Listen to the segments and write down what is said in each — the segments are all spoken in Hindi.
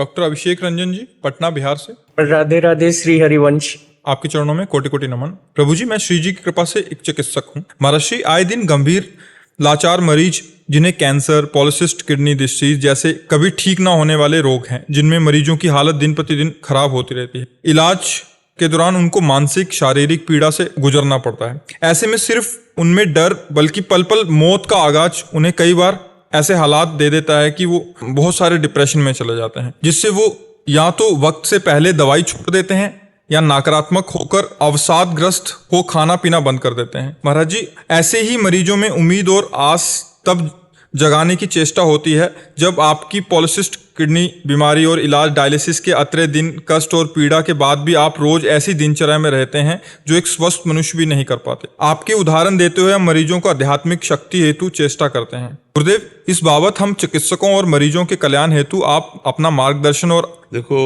डॉक्टर अभिषेक रंजन जी, पटना बिहार से। राधे राधे श्री हरिवंश। आपके चरणों में कोटि कोटि नमन। प्रभु जी, मैं श्री जी की कृपा से एक चिकित्सक हूँ। महर्षि, आए दिन गंभीर लाचार मरीज जिन्हें कैंसर, पॉलिसिस्ट किडनी डिसीज जैसे कभी ठीक ना होने वाले रोग हैं, जिनमें मरीजों की हालत दिन प्रतिदिन खराब होती रहती है। इलाज के दौरान उनको मानसिक शारीरिक पीड़ा से गुजरना पड़ता है। ऐसे में सिर्फ उनमें डर बल्कि पल पल मौत का आगाज उन्हें कई बार ऐसे हालात दे देता है कि वो बहुत सारे डिप्रेशन में चले जाते हैं, जिससे वो या तो वक्त से पहले दवाई छोड़ देते हैं या नकारात्मक होकर अवसादग्रस्त हो खाना पीना बंद कर देते हैं। महाराज जी, ऐसे ही मरीजों में उम्मीद और आस तब जगाने की चेष्टा होती है जब आपकी पॉलिसिस्ट किडनी बीमारी और इलाज डायलिसिस के अतरे दिन कष्ट और पीड़ा के बाद भी आप रोज ऐसी दिनचर्या में रहते हैं जो एक स्वस्थ मनुष्य भी नहीं कर पाते। आपके उदाहरण देते हुए हम मरीजों को आध्यात्मिक शक्ति हेतु चेष्टा करते हैं। गुरुदेव, इस बाबत हम चिकित्सकों और मरीजों के कल्याण हेतु आप अपना मार्गदर्शन और। देखो,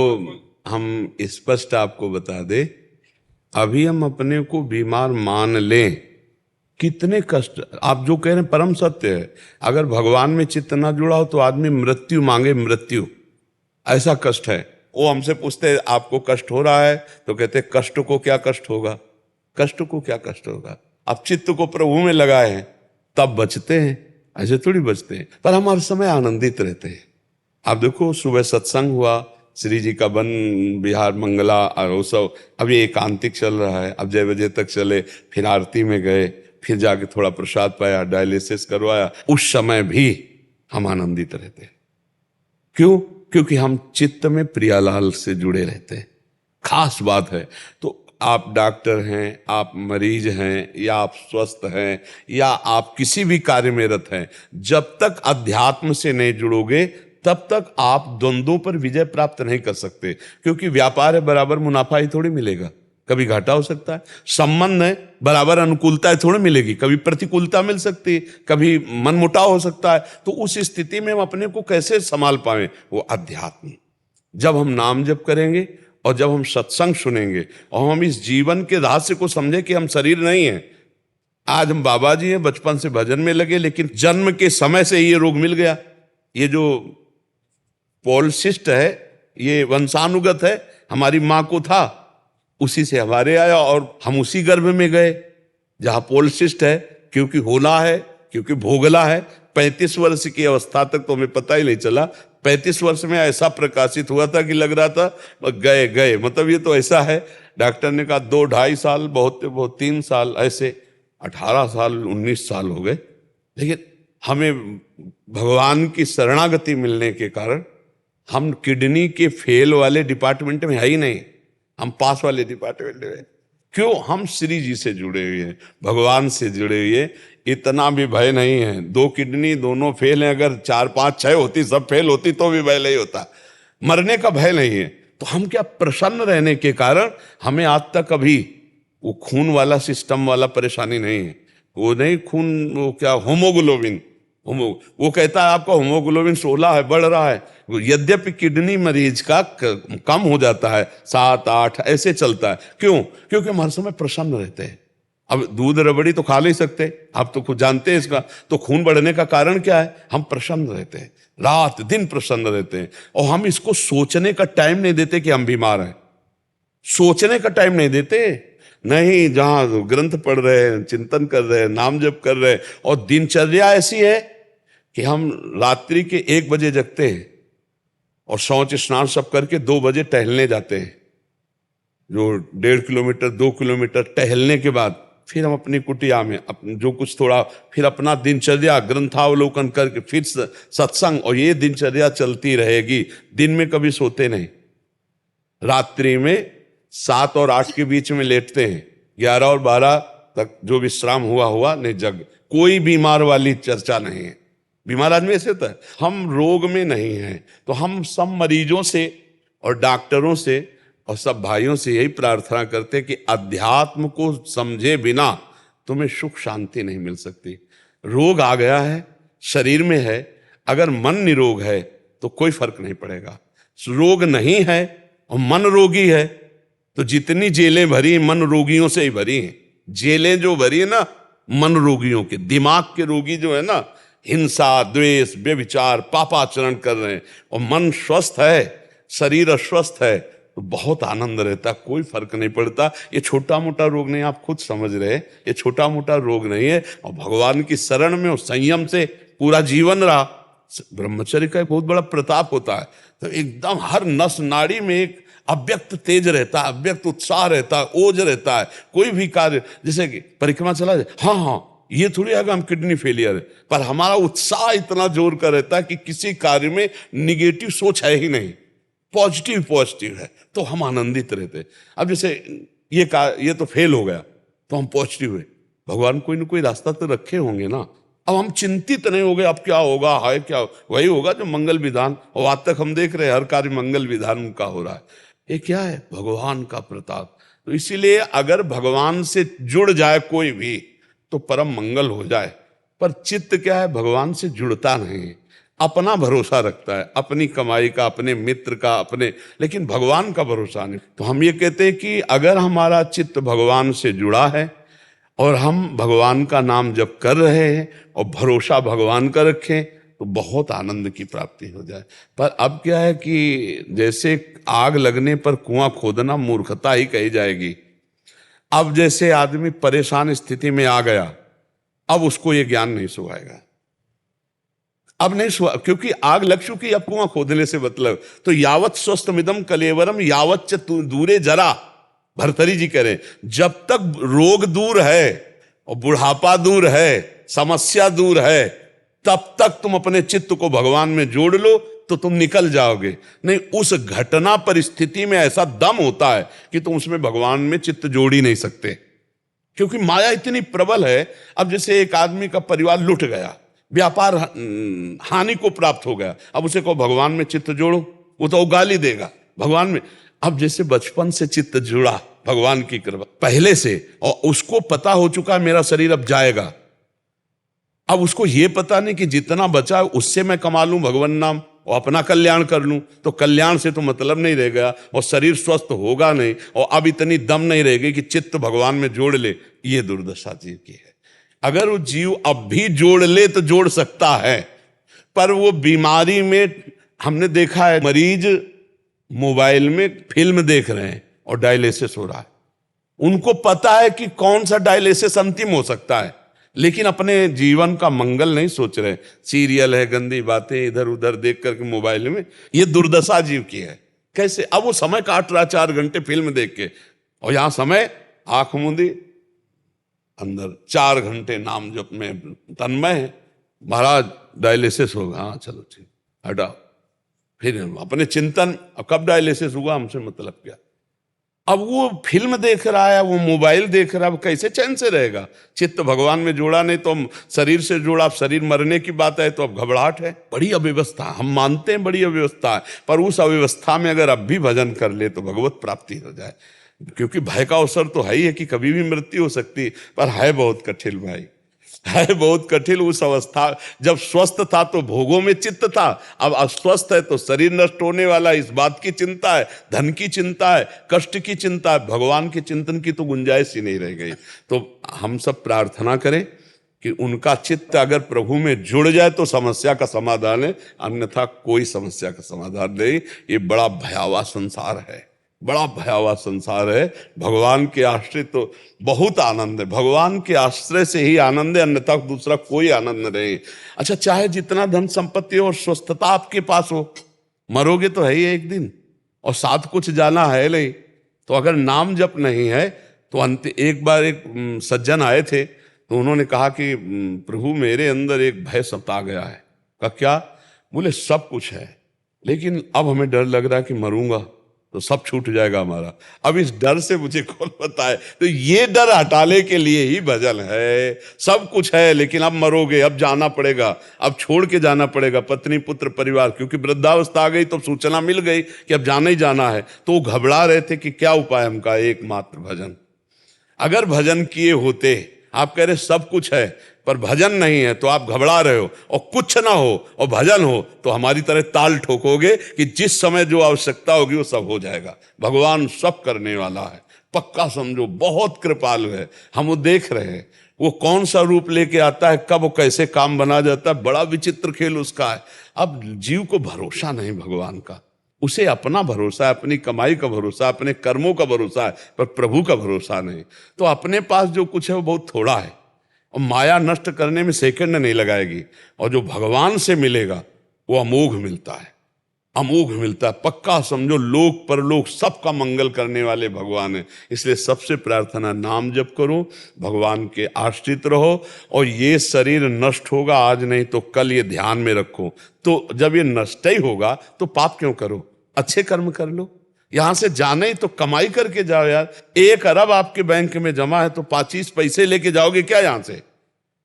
हम स्पष्ट आपको बता दे, अभी हम अपने को बीमार मान लें, कितने कष्ट आप जो कह रहे हैं परम सत्य है। अगर भगवान में चित्त ना जुड़ा हो तो आदमी मृत्यु मांगे, मृत्यु, ऐसा कष्ट है। वो हमसे पूछते हैं आपको कष्ट हो रहा है, तो कहते हैं कष्ट को क्या कष्ट होगा, कष्ट को क्या कष्ट होगा। आप चित्त को प्रभु में लगाए हैं तब बचते हैं, ऐसे थोड़ी बचते हैं। पर हम हर समय आनंदित रहते हैं। आप देखो, सुबह सत्संग हुआ, श्री जी का वन बिहार मंगला और सब अभी एकांतिक चल रहा है, अब 6 बजे तक चले, फिर आरती में गए, फिर जाके थोड़ा प्रसाद पाया, डायलिसिस करवाया। उस समय भी हम आनंदित रहते हैं। क्यों? क्योंकि हम चित्त में प्रियालाल से जुड़े रहते हैं। खास बात है। तो आप डॉक्टर हैं, आप मरीज हैं, या आप स्वस्थ हैं, या आप किसी भी कार्य में रत हैं, जब तक अध्यात्म से नहीं जुड़ोगे तब तक आप द्वंद्वों पर विजय प्राप्त नहीं कर सकते। क्योंकि व्यापार है, बराबर मुनाफा ही थोड़ी मिलेगा, कभी घाटा हो सकता है। संबंध है, बराबर अनुकूलता है थोड़ी मिलेगी, कभी प्रतिकूलता मिल सकती है, कभी मनमुटाव हो सकता है। तो उस स्थिति में हम अपने को कैसे संभाल पाएं? वो अध्यात्म। जब हम नाम जप करेंगे और जब हम सत्संग सुनेंगे और हम इस जीवन के रहस्य को समझे कि हम शरीर नहीं है। आज हम बाबा जी हैं, बचपन से भजन में लगे, लेकिन जन्म के समय से ये रोग मिल गया। ये जो पॉलिसिस्ट है, ये वंशानुगत है, हमारी माँ को था, उसी से हमारे आया और हम उसी गर्भ में गए जहां पॉलिसिस्ट है। क्योंकि होला है, क्योंकि भोगला है। 35 वर्ष की अवस्था तक तो हमें पता ही नहीं चला। 35 वर्ष में ऐसा प्रकाशित हुआ था कि लग रहा था गए गए, मतलब ये तो ऐसा है। डॉक्टर ने कहा 2-2.5 साल, बहुत 3 साल, ऐसे 18 साल 19 साल हो गए। लेकिन हमें भगवान की शरणागति मिलने के कारण हम किडनी के फेल वाले डिपार्टमेंट में है ही नहीं, हम पास वाले डिपार्टमेंट में। क्यों? हम श्री जी से जुड़े हुए हैं, भगवान से जुड़े हुए। इतना भी भय नहीं है। 2 किडनी दोनों फेल हैं, अगर 4, 5, 6 होती, सब फेल होती तो भी भय नहीं होता। मरने का भय नहीं है। तो हम क्या, प्रसन्न रहने के कारण हमें आज तक अभी वो खून वाला सिस्टम वाला परेशानी नहीं है। वो नहीं खून, वो क्या होमोग्लोबिन, वो कहता है आपका होमोग्लोबिन 16 है, बढ़ रहा है। यद्यपि किडनी मरीज का कम हो जाता है, 7, 8 ऐसे चलता है। क्यों? क्योंकि हम हर समय प्रसन्न रहते हैं। अब दूध रबड़ी तो खा नहीं सकते, आप तो खुद जानते हैं इसका। तो खून बढ़ने का कारण क्या है? हम प्रसन्न रहते हैं, रात दिन प्रसन्न रहते हैं। और हम इसको सोचने का टाइम नहीं देते कि हम बीमार हैं, सोचने का टाइम नहीं देते। नहीं, जहां ग्रंथ पढ़ रहे हैं, चिंतन कर रहे हैं, नाम जप कर रहे हैं, और दिनचर्या ऐसी है कि हम रात्रि के 1 बजे जगते हैं और शौच स्नान सब करके 2 बजे टहलने जाते हैं। जो 1.5 किलोमीटर 2 किलोमीटर टहलने के बाद फिर हम अपनी कुटिया में जो कुछ थोड़ा, फिर अपना दिनचर्या ग्रंथावलोकन करके फिर सत्संग, और ये दिनचर्या चलती रहेगी। दिन में कभी सोते नहीं, रात्रि में 7 और 8 के बीच में लेटते हैं, 11 और 12 तक जो विश्राम हुआ नहीं, जग। कोई बीमार वाली चर्चा नहीं है। बीमार आदमी ऐसे होता है। हम रोग में नहीं हैं। तो हम सब मरीजों से और डॉक्टरों से और सब भाइयों से यही प्रार्थना करते कि अध्यात्म को समझे बिना तुम्हें सुख शांति नहीं मिल सकती। रोग आ गया है, शरीर में है, अगर मन निरोग है तो कोई फर्क नहीं पड़ेगा। रोग नहीं है और मन रोगी है तो जितनी जेलें भरी मन रोगियों से ही भरी हैं। जेलें जो भरी है ना मन रोगियों के, दिमाग के रोगी जो है ना, हिंसा, द्वेष, व्यभिचार, पापाचरण कर रहे हैं, और मन स्वस्थ है, शरीर अस्वस्थ है तो बहुत आनंद रहता, कोई फर्क नहीं पड़ता। ये छोटा मोटा रोग नहीं, आप खुद समझ रहे हैं, ये छोटा मोटा रोग नहीं है। और भगवान की शरण में और संयम से पूरा जीवन रहा। ब्रह्मचर्य का एक बहुत बड़ा प्रताप होता है, तो एकदम हर नस नाड़ी में एक अव्यक्त तेज रहता है, अव्यक्त उत्साह रहता है, ओज रहता है। कोई भी कार्य, जैसे कि परिक्रमा चला जाए, हाँ ये थोड़ी आगे हम किडनी फेलियर है, पर हमारा उत्साह इतना जोर का रहता है कि किसी कार्य में निगेटिव सोच है ही नहीं, पॉजिटिव है, तो हम आनंदित रहते। अब जैसे ये तो फेल हो गया तो हम पॉजिटिव हुए, भगवान कोई ना कोई रास्ता तो रखे होंगे ना। अब हम चिंतित नहीं हो गए अब क्या होगा, हाय क्या, वही होगा जो मंगल विधान, और आज तक हम देख रहे हैं हर कार्य मंगल विधान का हो रहा है। ये क्या है? भगवान का प्रताप। तो इसीलिए अगर भगवान से जुड़ जाए कोई भी तो परम मंगल हो जाए। पर चित्त क्या है? भगवान से जुड़ता नहीं, अपना भरोसा रखता है, अपनी कमाई का, अपने मित्र का, अपने, लेकिन भगवान का भरोसा नहीं। तो हम ये कहते हैं कि अगर हमारा चित्त भगवान से जुड़ा है और हम भगवान का नाम जप कर रहे हैं और भरोसा भगवान का रखें तो बहुत आनंद की प्राप्ति हो जाए। पर अब क्या है कि जैसे आग लगने पर कुआं खोदना मूर्खता ही कही जाएगी। अब जैसे आदमी परेशान स्थिति में आ गया, अब उसको ये ज्ञान नहीं सुहाएगा, अब नहीं सुहा, क्योंकि आग लग चुकी, अब कुआं खोदने से मतलब। तो यावत स्वस्थमिदम कलेवरम यावत च दूरे जरा, भर्तरी जी कह रहे हैं जब तक रोग दूर है और बुढ़ापा दूर है, समस्या दूर है, तब तक तुम अपने चित्त को भगवान में जोड़ लो तो तुम निकल जाओगे। नहीं, उस घटना परिस्थिति में ऐसा दम होता है कि तुम उसमें भगवान में चित्त जोड़ ही नहीं सकते, क्योंकि माया इतनी प्रबल है। अब जैसे एक आदमी का परिवार लुट गया, व्यापार हानि को प्राप्त हो गया, अब उसे कहो भगवान में चित्त जोड़ो, वो तो गाली देगा भगवान में। अब जैसे बचपन से चित्त जुड़ा भगवान की कृपा पहले से, और उसको पता हो चुका है मेरा शरीर अब जाएगा, अब उसको ये पता नहीं कि जितना बचा उससे मैं कमा लूं भगवान नाम और अपना कल्याण कर लूं, तो कल्याण से तो मतलब नहीं रह गया और शरीर स्वस्थ होगा नहीं, और अब इतनी दम नहीं रह गई कि चित्त भगवान में जोड़ ले। ये दुर्दशा जीव की है। अगर वो जीव अब भी जोड़ ले तो जोड़ सकता है, पर वो बीमारी में हमने देखा है मरीज मोबाइल में फिल्म देख रहे हैं और डायलिसिस हो रहा है, उनको पता है कि कौन सा डायलिसिस अंतिम हो सकता है, लेकिन अपने जीवन का मंगल नहीं सोच रहे। सीरियल है, गंदी बातें इधर उधर देख करके मोबाइल में, ये दुर्दशा जीव की है। कैसे? अब वो समय काट रहा 4 घंटे फिल्म देख के, और यहां समय आंख मूंदी अंदर 4 घंटे नाम जप में तन्मय है। महाराज डायलिसिस होगा, हाँ चलो ठीक, हटाओ, फिर अपने चिंतन, अब कब डायलिसिस हुआ हमसे मतलब क्या। अब वो फिल्म देख रहा है, वो मोबाइल देख रहा है, कैसे चैन से रहेगा? चित्त भगवान में जोड़ा नहीं, तो हम शरीर से जोड़ा, अब शरीर मरने की बात है तो अब घबराहट है, बड़ी अव्यवस्था। हम मानते हैं बड़ी अव्यवस्था है, पर उस अव्यवस्था में अगर अब भी भजन कर ले तो भगवत प्राप्ति हो जाए। क्योंकि भय का अवसर तो है ही है कि कभी भी मृत्यु हो सकती, पर है बहुत कठिन भाई, है बहुत कठिन। उस अवस्था जब स्वस्थ था तो भोगों में चित्त था, अब अस्वस्थ है तो शरीर नष्ट होने वाला, इस बात की चिंता है, धन की चिंता है, कष्ट की चिंता है, भगवान के चिंतन की तो गुंजाइश ही नहीं रह गई। तो हम सब प्रार्थना करें कि उनका चित्त अगर प्रभु में जुड़ जाए तो समस्या का समाधान है, अन्यथा कोई समस्या का समाधान नहीं। ये बड़ा भयावह संसार है, बड़ा भयावह संसार है। भगवान के आश्रय तो बहुत आनंद है, भगवान के आश्रय से ही आनंद है, अन्यथा दूसरा कोई आनंद नहीं। अच्छा, चाहे जितना धन संपत्ति और स्वस्थता आपके पास हो, मरोगे तो है ही एक दिन, और साथ कुछ जाना है नहीं। तो अगर नाम जप नहीं है तो एक बार एक सज्जन आए थे, तो उन्होंने कहा कि प्रभु मेरे अंदर एक भय सता गया है। कहा क्या? बोले सब कुछ है, लेकिन अब हमें डर लग रहा है कि मरूंगा तो सब छूट जाएगा हमारा। अब इस डर से मुझे कौन बताए? तो ये डर हटाने के लिए ही भजन है। सब कुछ है लेकिन अब मरोगे, अब जाना पड़ेगा, अब छोड़ के जाना पड़ेगा पत्नी पुत्र परिवार, क्योंकि वृद्धावस्था आ गई तो सूचना मिल गई कि अब जाना ही जाना है। तो वो घबरा रहे थे कि क्या उपाय हमका? एकमात्र भजन। अगर भजन किए होते, आप कह रहे सब कुछ है पर भजन नहीं है, तो आप घबरा रहे हो, और कुछ ना हो और भजन हो तो हमारी तरह ताल ठोकोगे कि जिस समय जो आवश्यकता होगी वो सब हो जाएगा। भगवान सब करने वाला है, पक्का समझो, बहुत कृपालु है। हम वो देख रहे हैं, वो कौन सा रूप लेके आता है, कब वो कैसे काम बना जाता है, बड़ा विचित्र खेल उसका है। अब जीव को भरोसा नहीं भगवान का, उसे अपना भरोसा है, अपनी कमाई का भरोसा, अपने कर्मों का भरोसा है, पर प्रभु का भरोसा नहीं। तो अपने पास जो कुछ है वो बहुत थोड़ा है और माया नष्ट करने में सेकंड नहीं लगाएगी। और जो भगवान से मिलेगा वो अमोघ मिलता है, अमोघ मिलता है। पक्का समझो लोक परलोक सबका मंगल करने वाले भगवान है। इसलिए सबसे प्रार्थना, नाम जप करो, भगवान के आश्रित रहो। और ये शरीर नष्ट होगा आज नहीं तो कल, ये ध्यान में रखो। तो जब ये नष्ट ही होगा तो पाप क्यों करो, अच्छे कर्म कर लो। यहां से जाना ही तो कमाई करके जाओ यार। 1 अरब आपके बैंक में जमा है तो 25 पैसे लेके जाओगे क्या यहां से?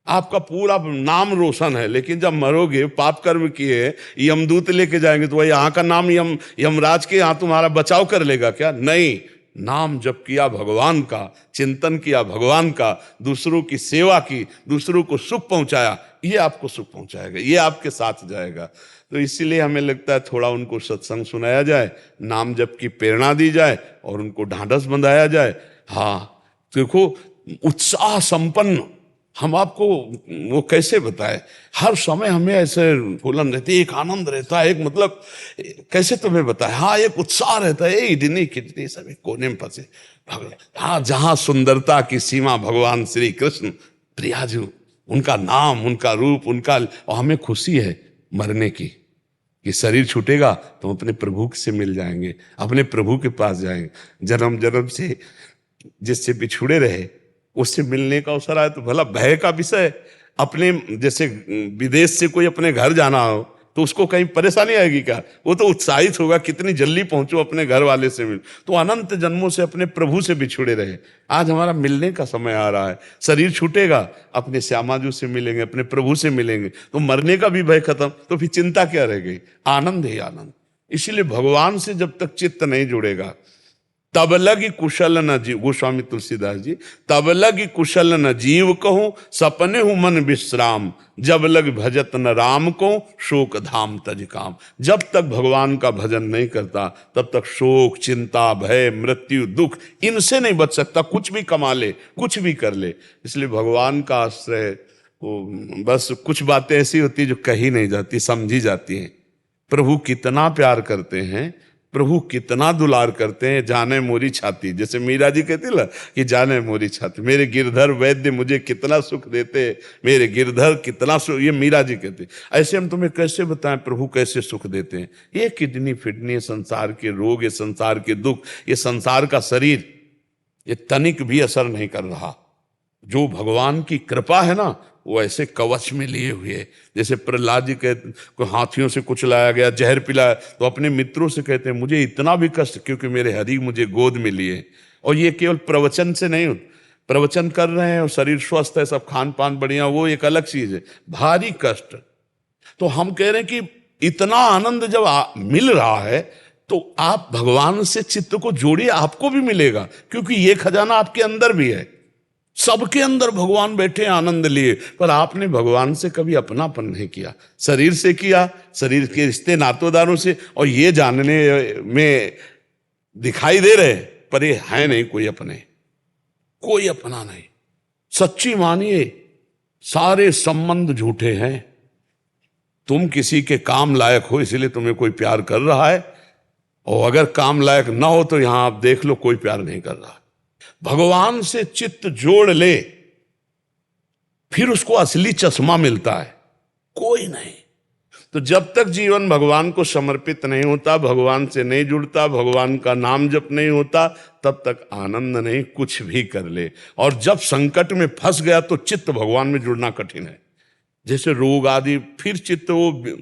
आपका पूरा नाम रोशन है, लेकिन जब मरोगे पाप कर्म किए, यमदूत लेके जाएंगे तो वही यहाँ का नाम यमराज के यहाँ तुम्हारा बचाव कर लेगा क्या? नहीं, नाम जप किया भगवान का, चिंतन किया भगवान का, दूसरों की सेवा की, दूसरों को सुख पहुंचाया, ये आपको सुख पहुंचाएगा, ये आपके साथ जाएगा। तो इसीलिए हमें लगता है थोड़ा उनको सत्संग सुनाया जाए, नाम जप की प्रेरणा दी जाए और उनको ढांढस बंधाया जाए। हाँ देखो, उत्साह संपन्न हम आपको वो कैसे बताए, हर समय हमें ऐसे फूलन रहती है, एक आनंद रहता है, एक मतलब कैसे तुम्हें बताए, हाँ एक उत्साह रहता है, इतनी कितनी सभी कोने में फंसे भगवान। हाँ, जहाँ सुंदरता की सीमा भगवान श्री कृष्ण प्रियाजू, उनका नाम, उनका रूप, उनका, और हमें खुशी है मरने की कि शरीर छूटेगा तो हम अपने प्रभु से मिल जाएंगे, अपने प्रभु के पास जाएंगे। जन्म जन्म से जिससे बिछुड़े रहे उससे मिलने का अवसर आया तो भला भय का विषय। अपने जैसे विदेश से कोई अपने घर जाना हो तो उसको कहीं परेशानी आएगी क्या? वो तो उत्साहित होगा, कितनी जल्दी पहुंचो अपने घर वाले से मिल। तो अनंत जन्मों से अपने प्रभु से बिछुड़े रहे, आज हमारा मिलने का समय आ रहा है। शरीर छूटेगा, अपने श्यामाजू से मिलेंगे, अपने प्रभु से मिलेंगे, तो मरने का भी भय खत्म, तो फिर चिंता क्या रह गई? आनंद ही आनंद। इसीलिए भगवान से जब तक चित्त नहीं जुड़ेगा तब लगी कुशल न जीव, गोस्वामी तुलसीदास जी, तब लगी कुशल न जीव कहूं, सपने हूं मन विश्राम, जब लग भजत न राम को, शोक धाम तज काम। जब तक भगवान का भजन नहीं करता तब तक शोक, चिंता, भय, मृत्यु, दुख, इनसे नहीं बच सकता। कुछ भी कमा ले, कुछ भी कर ले। इसलिए भगवान का आश्रय, वो बस कुछ बातें ऐसी होती जो कही नहीं जाती, समझी जाती हैं। प्रभु कितना प्यार करते हैं, प्रभु कितना दुलार करते हैं, जाने मोरी छाती, जैसे मीरा जी कहती ना कि जाने मोरी छाती, मेरे गिरधर वैद्य मुझे कितना सुख देते, मेरे गिरधर कितना सुख, ये मीरा जी कहते। ऐसे हम तुम्हें कैसे बताएं प्रभु कैसे सुख देते हैं? ये किडनी फिडनी, संसार के रोग, ये संसार के दुख, ये संसार का शरीर, ये तनिक भी असर नहीं कर रहा। जो भगवान की कृपा है ना, वो ऐसे कवच में लिए हुए, जैसे प्रहलाद जी कहते, को हाथियों से कुचलाया गया, जहर पिलाया, तो अपने मित्रों से कहते हैं मुझे इतना भी कष्ट क्योंकि मेरे हरि मुझे गोद में लिए। और ये केवल प्रवचन से नहीं, प्रवचन कर रहे हैं और शरीर स्वस्थ है, सब खान पान बढ़िया, वो एक अलग चीज है, भारी कष्ट। तो हम कह रहे हैं कि इतना आनंद जब मिल रहा है तो आप भगवान से चित्त को जोड़िए, आपको भी मिलेगा, क्योंकि ये खजाना आपके अंदर भी है। सबके अंदर भगवान बैठे आनंद लिए, पर आपने भगवान से कभी अपनापन नहीं किया, शरीर से किया, शरीर के रिश्ते नातोदारों से, और ये जानने में दिखाई दे रहे पर ये है नहीं कोई अपने, कोई अपना नहीं। सच्ची मानिए सारे संबंध झूठे हैं। तुम किसी के काम लायक हो इसलिए तुम्हें कोई प्यार कर रहा है, और अगर काम लायक ना हो तो यहां आप देख लो कोई प्यार नहीं कर रहा। भगवान से चित्त जोड़ ले, फिर उसको असली चश्मा मिलता है, कोई नहीं। तो जब तक जीवन भगवान को समर्पित नहीं होता, भगवान से नहीं जुड़ता, भगवान का नाम जप नहीं होता, तब तक आनंद नहीं, कुछ भी कर ले। और जब संकट में फंस गया तो चित्त भगवान में जुड़ना कठिन है, जैसे रोग आदि, फिर चित्त वो,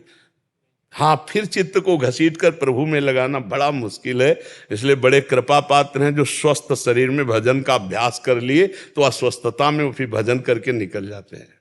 हाँ फिर चित्त को घसीट कर प्रभु में लगाना बड़ा मुश्किल है। इसलिए बड़े कृपा पात्र हैं जो स्वस्थ शरीर में भजन का अभ्यास कर लिए तो अस्वस्थता में वो फिर भजन करके निकल जाते हैं।